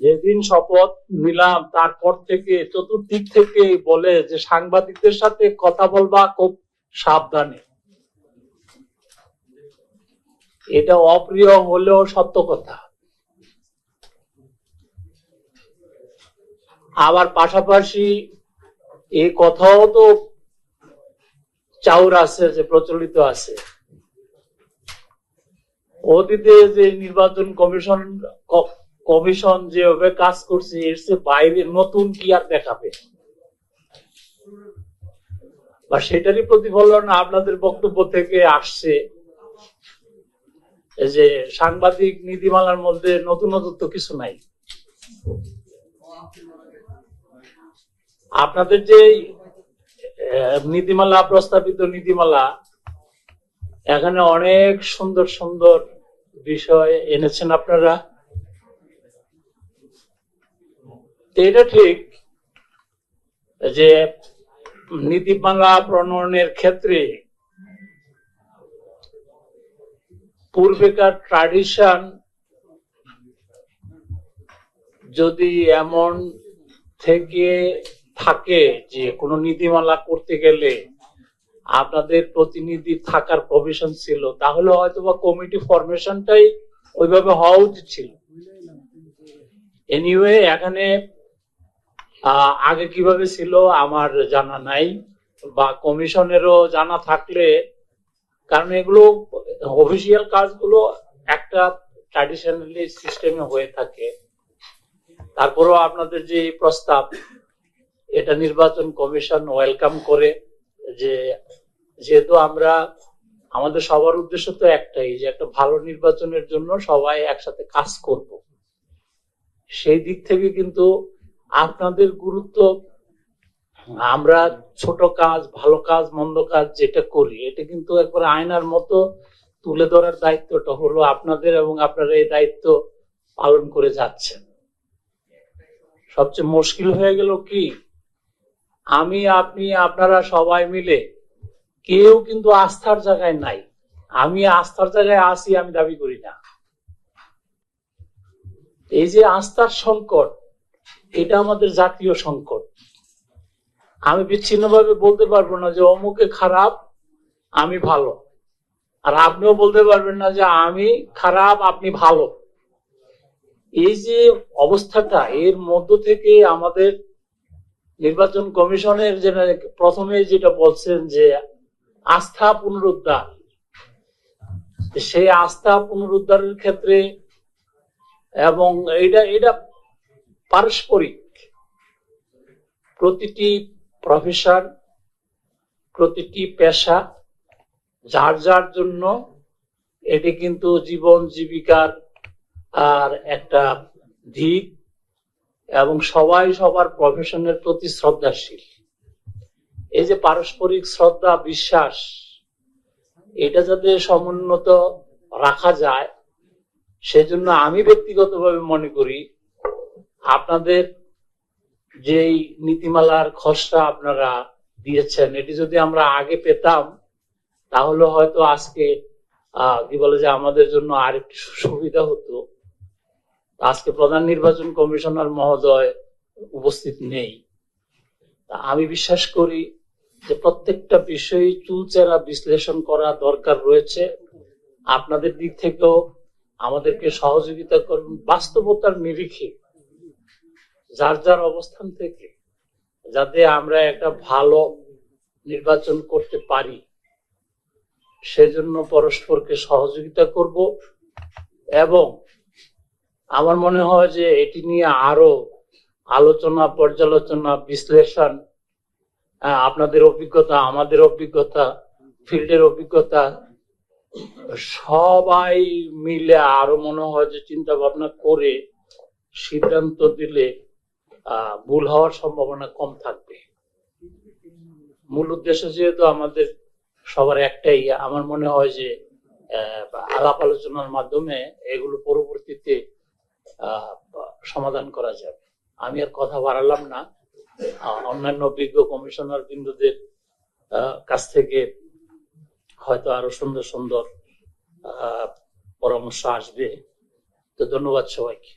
যেদিন শপথ নিলাম তারপর থেকে চতুর্দিক থেকে বলে যে সাংবাদিকদের সাথে কথা বলবা খুব সাবধানে। এটা অপ্রিয় হলেও সত্য কথা। আবার পাশাপাশি এই কথাও তো চাউর আছে, যে প্রচলিত আছে, অতীতে যে নির্বাচন কমিশন যেভাবে কাজ করছে এর চেয়ে বাইরে নতুন কি আর দেখাবে, বা সেটারই প্রতিফলন আপনাদের বক্তব্য থেকে আসছে যে সাংবাদিক নীতিমালার মধ্যে নতুনত্ব কিছু নাই। আপনাদের যে নীতিমালা, প্রস্তাবিত নীতিমালা, এখানে অনেক সুন্দর সুন্দর বিষয় এনেছেন আপনারা। এটা ঠিক যে নীতিমালা প্রণয়নের ক্ষেত্রে পূর্বেকার ট্র্যাডিশন যদি এমন থেকে থাকে যে কোনো নীতিমালা করতে গেলে আপনাদের প্রতিনিধি থাকার প্রভিশন ছিল, তাহলে হয়তো বা কমিটি ফরমেশনটাই ওইভাবে হওয়া উচিত ছিল। এনিওয়ে, এখানে আগে কিভাবে ছিল আমার জানা নাই, বা কমিশনেরও জানা থাকলে, কারণ এগুলো অফিসিয়াল কাজগুলো একটা ট্র্যাডিশনালি সিস্টেমে হয়ে থাকে। তারপরেও আপনাদের যে প্রস্তাব, এটা নির্বাচন কমিশন ওয়েলকাম করে, যে যেহেতু আমাদের সবার উদ্দেশ্য তো একটাই, যে একটা ভালো নির্বাচনের জন্য সবাই একসাথে কাজ করব। সেই দিক থেকে কিন্তু আপনাদের গুরুত্ব, আমরা ছোট কাজ, ভালো কাজ, মন্দ কাজ যেটা করি, এটা কিন্তু একবার আয়নার মতো তুলে ধরার দায়িত্বটা হলো আপনাদের, এবং আপনারা এই দায়িত্ব পালন করে যাচ্ছেন। সবচেয়ে মুশকিল হয়ে গেল কি, আমি, আপনি, আপনারা সবাই মিলে কেউ কিন্তু আস্থার জায়গায় নাই। আমি আস্থার জায়গায় আছি আমি দাবি করি না। এই যে আস্থার সংকট, এটা আমাদের জাতীয় সংকট। আমি বিচ্ছিন্নভাবে বলতে পারবো না যে অমুকে খারাপ আমি ভালো, আর আপনিও বলতে পারবেন না যে আমি খারাপ আপনি ভালো। এই যে অবস্থাটা, এর মধ্য থেকে আমাদের নির্বাচন কমিশনের যে প্রথমে যেটা বলছেন যে আস্থা পুনরুদ্ধার, সেই আস্থা পুনরুদ্ধারের ক্ষেত্রে, এবং এটা পারস্পরিক, প্রতিটি প্রফেশন, প্রতিটি পেশা যার যার জন্য এটি কিন্তু জীবন জীবিকার আর একটা দিক, এবং সবাই সবার প্রফেশনের প্রতি শ্রদ্ধাশীল। এই যে পারস্পরিক শ্রদ্ধা, বিশ্বাস, এটা যাতে সমুন্নত রাখা যায়, সেজন্য আমি ব্যক্তিগতভাবে মনে করি আপনাদের যেই নীতিমালার খসড়া আপনারা দিয়েছেন, এটি যদি আমরা আগে পেতাম তাহলে হয়তো আজকে কি বলে যে আমাদের জন্য আরেকটু সুবিধা হতো। আজকে প্রধান নির্বাচন কমিশনার মহোদয় উপস্থিত নেই। আমি বিশ্বাস করি যে প্রত্যেকটা বিষয় চুলচেরা বিশ্লেষণ করা দরকার রয়েছে। আপনাদের দিক থেকেও আমাদেরকে সহযোগিতা করুন, বাস্তবতার নিরিখে যার যার অবস্থান থেকে, যাতে আমরা একটা ভালো নির্বাচন করতে পারি, সেজন্য পরস্পরকে সহযোগিতা করব। এবং আমার মনে হয় যে এটি নিয়ে আরো আলোচনা, পর্যালোচনা, বিশ্লেষণ, আপনাদের অভিজ্ঞতা, আমাদের অভিজ্ঞতা, ফিল্ডের অভিজ্ঞতা, সবাই মিলে আরো মনে হয় যে চিন্তা ভাবনা করে সিদ্ধান্ত দিলে ভুল হওয়ার সম্ভাবনা কম থাকবে। মূল উদ্দেশ্য যেহেতু আমাদের সবার একটাই, আমার মনে হয় যে আলাপ আলোচনার মাধ্যমে এগুলো পরবর্তীতে সমাধান করা যাবে। আমি আর কথা বাড়ালাম না। অন্যান্য অভিজ্ঞ কমিশনার বিন্দুদের কাছ থেকে হয়তো আরো সুন্দর সুন্দর পরামর্শ আসবে। তো ধন্যবাদ সবাইকে।